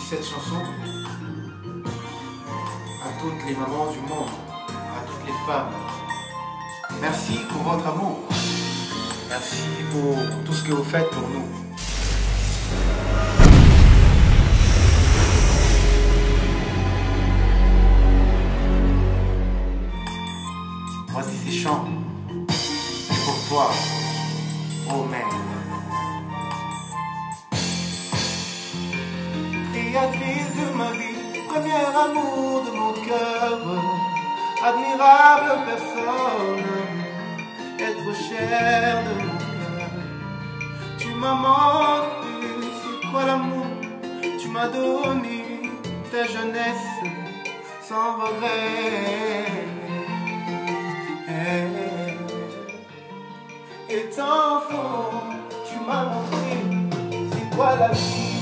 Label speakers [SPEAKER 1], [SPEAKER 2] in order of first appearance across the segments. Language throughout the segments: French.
[SPEAKER 1] cette chanson à toutes les mamans du monde, à toutes les femmes. Merci pour votre amour. Merci pour tout ce que vous faites pour nous. Voici ces chants pour toi, ô mère. Créatrice de ma vie, premier amour de mon cœur, admirable personne, être cher de mon cœur. Tu m'as menti, c'est quoi l'amour? Tu m'as donné ta jeunesse sans regret. Étant enfant, tu m'as montré c'est quoi la vie.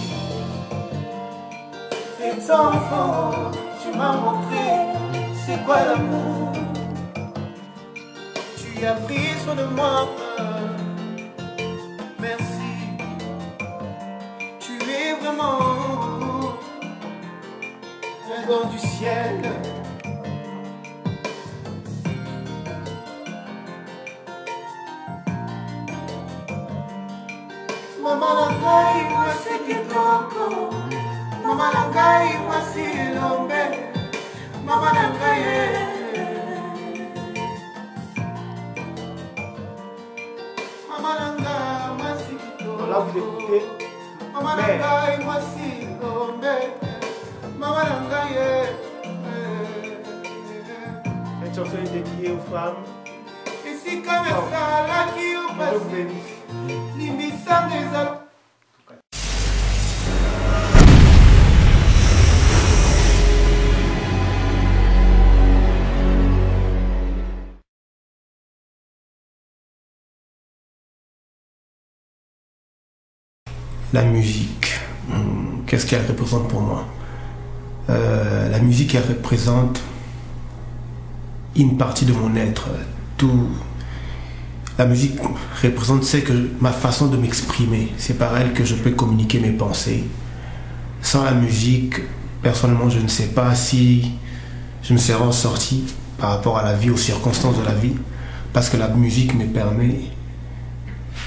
[SPEAKER 1] Étant enfant, tu m'as montré c'est quoi l'amour. Tu as pris soin de moi, merci. Tu es vraiment un don du ciel. Mama nangai mwasi kitoko, mama nangai mwasi lombe, mama nangai. Mama nangai mwasi kitoko. Là vous écoutez. Mama nangai mwasi lombe, mama nangai.
[SPEAKER 2] Cette chanson est dédiée aux femmes.
[SPEAKER 1] Et si comme ça là qui vous passe.
[SPEAKER 3] La musique, qu'est-ce qu'elle représente pour moi? La musique, elle représente une partie de mon être. La musique représente ma façon de m'exprimer. C'est par elle que je peux communiquer mes pensées. Sans la musique, personnellement, je ne sais pas si je me serais ressorti par rapport à la vie, aux circonstances de la vie, parce que la musique me permet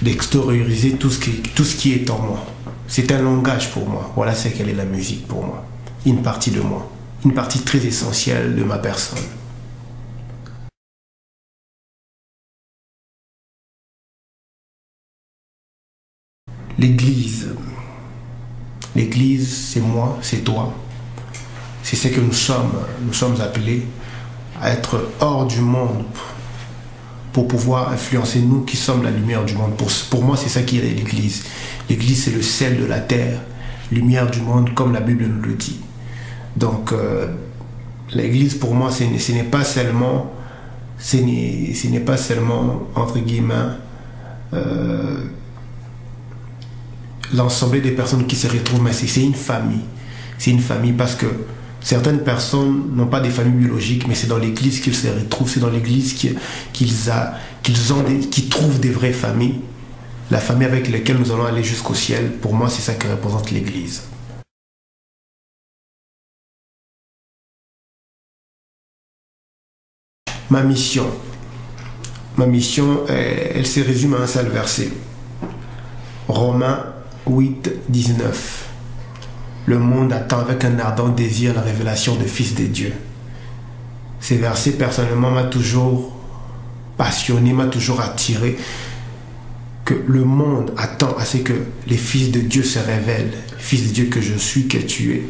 [SPEAKER 3] d'extérioriser tout ce qui est en moi. C'est un langage pour moi. Voilà ce qu'elle est la musique pour moi. Une partie de moi. Une partie très essentielle de ma personne. L'église. L'église, c'est moi, c'est toi. C'est ce que nous sommes. Nous sommes appelés à être hors du monde pour pouvoir influencer nous qui sommes la lumière du monde. Pour moi, c'est ça qui est l'église. L'église, c'est le sel de la terre, lumière du monde, comme la Bible nous le dit. Donc, l'église, pour moi, ce n'est pas seulement, entre guillemets, l'ensemble des personnes qui se retrouvent, mais c'est une famille. C'est une famille parce que certaines personnes n'ont pas des familles biologiques, mais c'est dans l'église qu'ils se retrouvent, c'est dans l'église qu'ils trouvent des vraies familles. La famille avec laquelle nous allons aller jusqu'au ciel, pour moi, c'est ça que représente l'église. Ma mission, elle se résume à un seul verset. Romains 8, 19. Le monde attend avec un ardent désir la révélation du Fils de Dieu. Ces versets, personnellement, m'a toujours passionné, m'a toujours attiré. Que le monde attend à ce que les fils de Dieu se révèlent. Fils de Dieu que je suis, que tu es.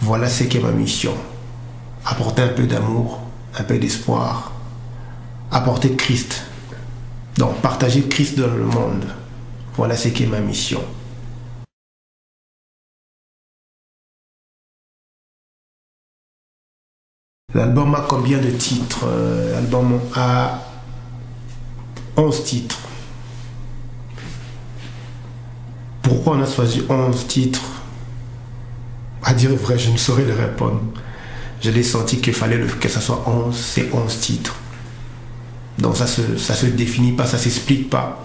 [SPEAKER 3] Voilà ce qu'est ma mission. Apporter un peu d'amour, un peu d'espoir. Apporter Christ. Donc, partager Christ dans le monde. Voilà ce qu'est ma mission. L'album a combien de titres? L'album a 11 titres. Pourquoi on a choisi 11 titres? À dire vrai, je ne saurais le répondre. Je l'ai senti qu'il fallait que ça soit 11, c'est 11 titres. Donc ça se définit pas, ça s'explique pas.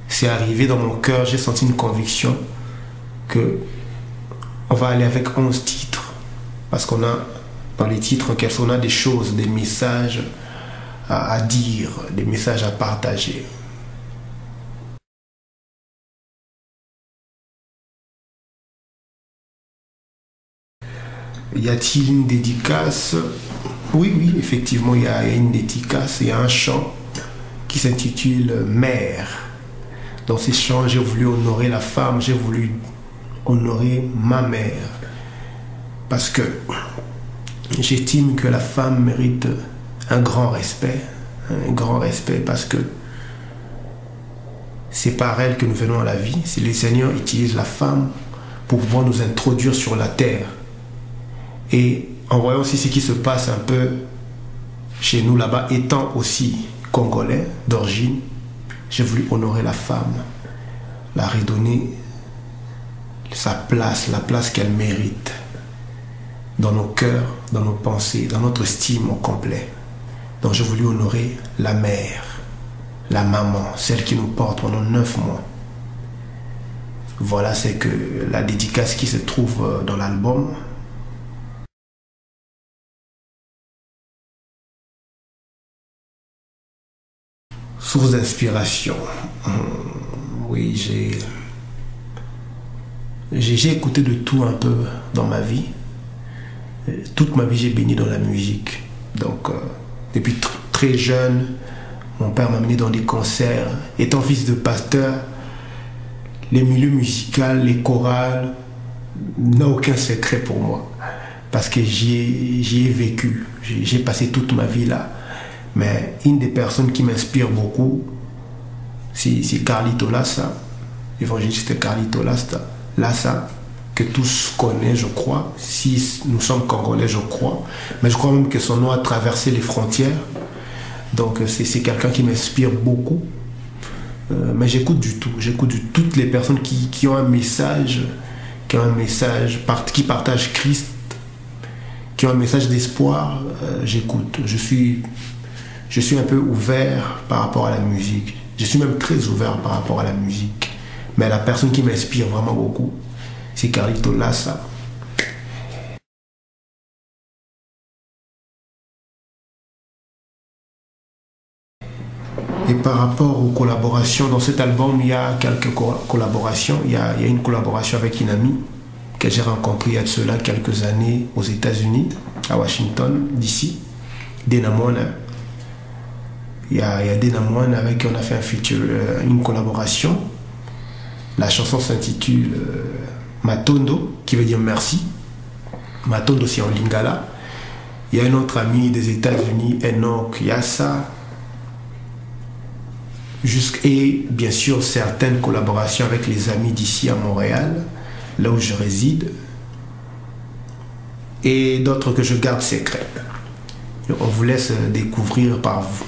[SPEAKER 3] C'est arrivé dans mon cœur, j'ai senti une conviction que On va aller avec 11 titres. Parce qu'on a, dans les titres, on a des choses, des messages à dire, des messages à partager. Y a-t-il une dédicace? Oui, oui, effectivement, il y a une dédicace. Il y a un chant qui s'intitule « Mère ». Dans ces chants, j'ai voulu honorer la femme, j'ai voulu honorer ma mère. Parce que j'estime que la femme mérite un grand respect parce que c'est par elle que nous venons à la vie. Si le Seigneur utilise la femme pour pouvoir nous introduire sur la terre. Et en voyant aussi ce qui se passe un peu chez nous là-bas, étant aussi congolais d'origine, j'ai voulu honorer la femme, la redonner sa place, la place qu'elle mérite dans nos cœurs, dans nos pensées, dans notre estime au complet. Donc j'ai voulu honorer la mère, la maman, celle qui nous porte pendant 9 mois. Voilà, c'est que la dédicace qui se trouve dans l'album. Source d'inspiration. Oui, j'ai écouté de tout un peu dans ma vie. Toute ma vie, j'ai baigné dans la musique. Donc, depuis très jeune, mon père m'a mené dans des concerts. Étant fils de pasteur, les milieux musicaux, les chorales, n'a aucun secret pour moi. Parce que j'y ai vécu. J'ai passé toute ma vie là. Mais une des personnes qui m'inspire beaucoup, c'est Carlito Lassa, l'évangéliste Carlito Lassa, que tous connaissent, je crois. Si nous sommes congolais, je crois. Mais je crois même que son nom a traversé les frontières. Donc c'est quelqu'un qui m'inspire beaucoup. Mais j'écoute du tout. J'écoute de toutes les personnes qui ont un message, qui partagent Christ, qui ont un message d'espoir. J'écoute. Je suis un peu ouvert par rapport à la musique. Je suis même très ouvert par rapport à la musique. Mais la personne qui m'inspire vraiment beaucoup, c'est Carlito Lassa. Et par rapport aux collaborations, dans cet album, il y a quelques collaborations. Il y a une collaboration avec une amie que j'ai rencontrée il y a de cela quelques années aux États-Unis, à Washington, d'ici, Dena Moana. Il y a Dena Moana avec qui on a fait une collaboration. La chanson s'intitule Matondo, qui veut dire merci. Matondo, c'est en lingala. Il y a un autre ami des États-Unis, Enoch Yassa. Et bien sûr, certaines collaborations avec les amis d'ici à Montréal, là où je réside. Et d'autres que je garde secrets. On vous laisse découvrir par vous.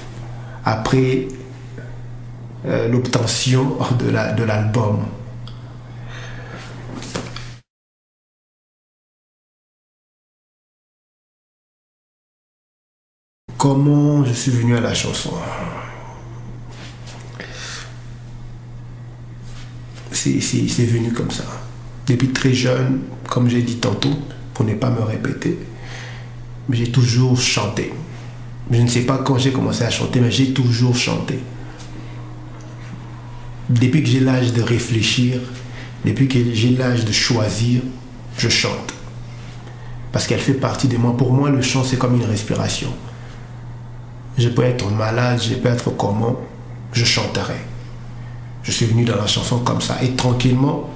[SPEAKER 3] Après l'obtention de l'album. Comment je suis venu à la chanson? C'est venu comme ça. Depuis très jeune, comme j'ai dit tantôt, pour ne pas me répéter, j'ai toujours chanté. Je ne sais pas quand j'ai commencé à chanter, mais j'ai toujours chanté. Depuis que j'ai l'âge de réfléchir, depuis que j'ai l'âge de choisir, je chante. Parce qu'elle fait partie de moi. Pour moi, le chant, c'est comme une respiration. Je peux être malade, je peux être comment, je chanterai. Je suis venu dans la chanson comme ça. Et tranquillement,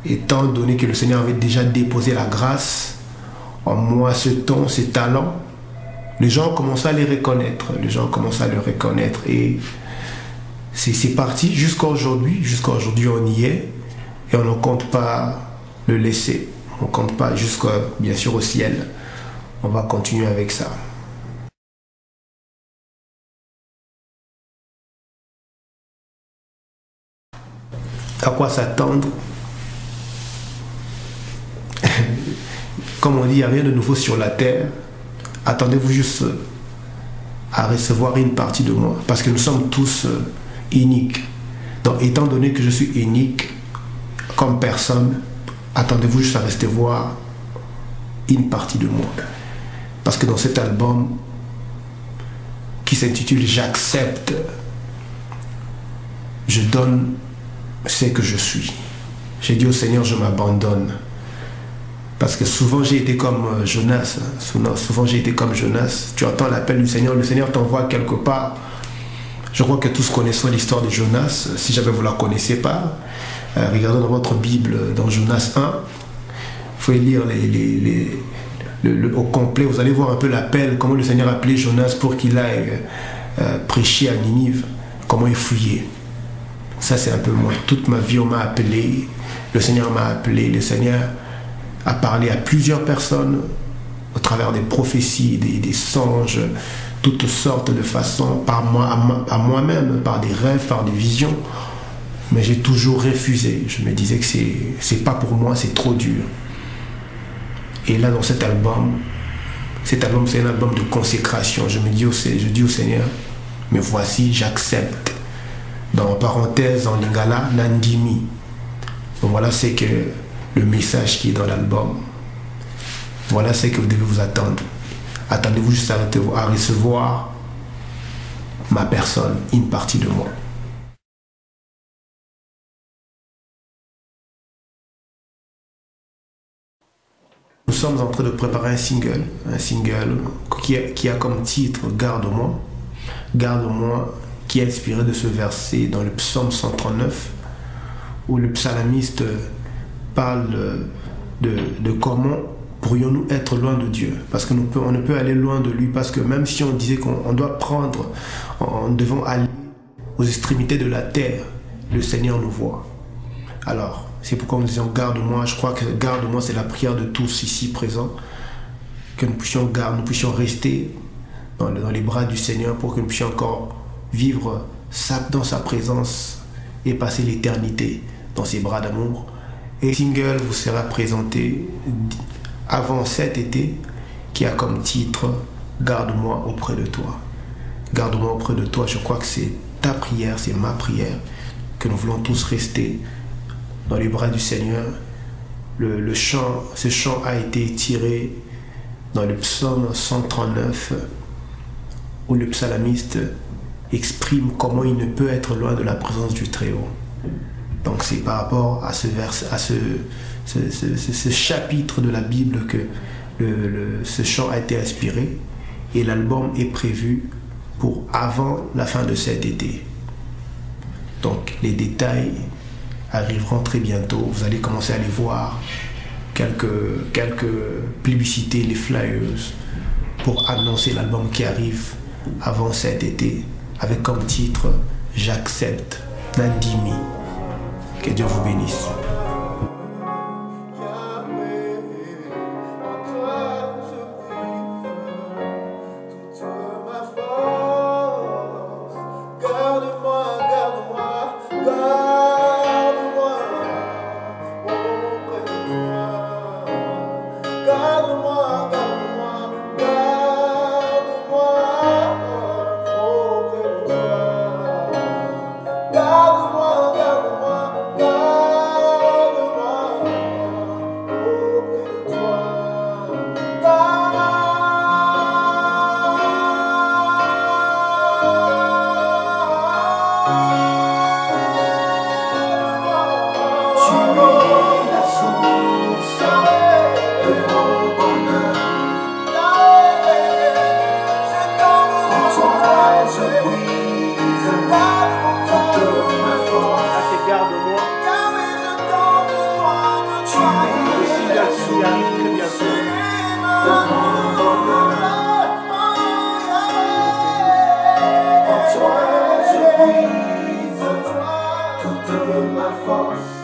[SPEAKER 3] étant donné que le Seigneur avait déjà déposé la grâce en moi, ce ton, ces talents, les gens commencent à les reconnaître. Les gens commencent à le reconnaître. Et c'est parti jusqu'à aujourd'hui. Jusqu'à aujourd'hui, on y est. Et on ne compte pas le laisser. On ne compte pas jusqu'à, bien sûr, au ciel. On va continuer avec ça. À quoi s'attendre? Comme on dit, il n'y a rien de nouveau sur la terre. Attendez-vous juste à recevoir une partie de moi. Parce que nous sommes tous uniques. Donc, étant donné que je suis unique comme personne, attendez-vous juste à rester voir une partie de moi. Parce que dans cet album qui s'intitule J'accepte, je donne ce que je suis. J'ai dit au Seigneur, je m'abandonne. Parce que souvent j'ai été comme Jonas. Souvent j'ai été comme Jonas. Tu entends l'appel du Seigneur, le Seigneur t'envoie quelque part. Je crois que tous connaissons l'histoire de Jonas. Si jamais vous ne la connaissez pas, regardez dans votre Bible, dans Jonas 1. Vous pouvez lire au complet. Vous allez voir un peu l'appel, comment le Seigneur a appelé Jonas pour qu'il aille prêcher à Ninive, comment il fuyait. Ça c'est un peu moi. Toute ma vie on m'a appelé, le Seigneur m'a appelé, le Seigneur a parlé à plusieurs personnes au travers des prophéties, des songes, toutes sortes de façons, par moi, à moi-même, par des rêves, par des visions. Mais j'ai toujours refusé. Je me disais que c'est pas pour moi, c'est trop dur. Et là, dans cet album, c'est un album de consécration. Je dis au Seigneur, mais voici, j'accepte. Dans parenthèse, en lingala, Nandimi. Donc voilà, c'est que le message qui est dans l'album. Voilà ce que vous devez vous attendre. Attendez-vous juste à recevoir ma personne, une partie de moi. Nous sommes en train de préparer un single qui a comme titre Garde-moi. Garde-moi, qui est inspiré de ce verset dans le psaume 139, où le psalamiste parle de comment pourrions-nous être loin de Dieu, parce qu'on ne peut aller loin de lui, parce que même si on disait qu'on doit prendre, on devons aller aux extrémités de la terre, le Seigneur nous voit. Alors, c'est pourquoi nous disons garde-moi. Je crois que garde-moi, c'est la prière de tous ici présents, que nous puissions rester dans les bras du Seigneur pour que nous puissions encore vivre dans sa présence et passer l'éternité dans ses bras d'amour. Et le single vous sera présenté avant cet été, qui a comme titre Garde-moi auprès de toi. Garde-moi auprès de toi, je crois que c'est ta prière, c'est ma prière, que nous voulons tous rester dans les bras du Seigneur. Ce chant a été tiré dans le psaume 139, où le psalamiste exprime comment il ne peut être loin de la présence du Très-Haut. Donc c'est par rapport à ce chapitre de la Bible que ce chant a été inspiré, et l'album est prévu pour avant la fin de cet été. Donc les détails arriveront très bientôt. Vous allez commencer à les voir, quelques publicités, les flyers pour annoncer l'album qui arrive avant cet été, avec comme titre J'accepte, Nandimi. Que Dieu vous bénisse.
[SPEAKER 4] Toute ma force.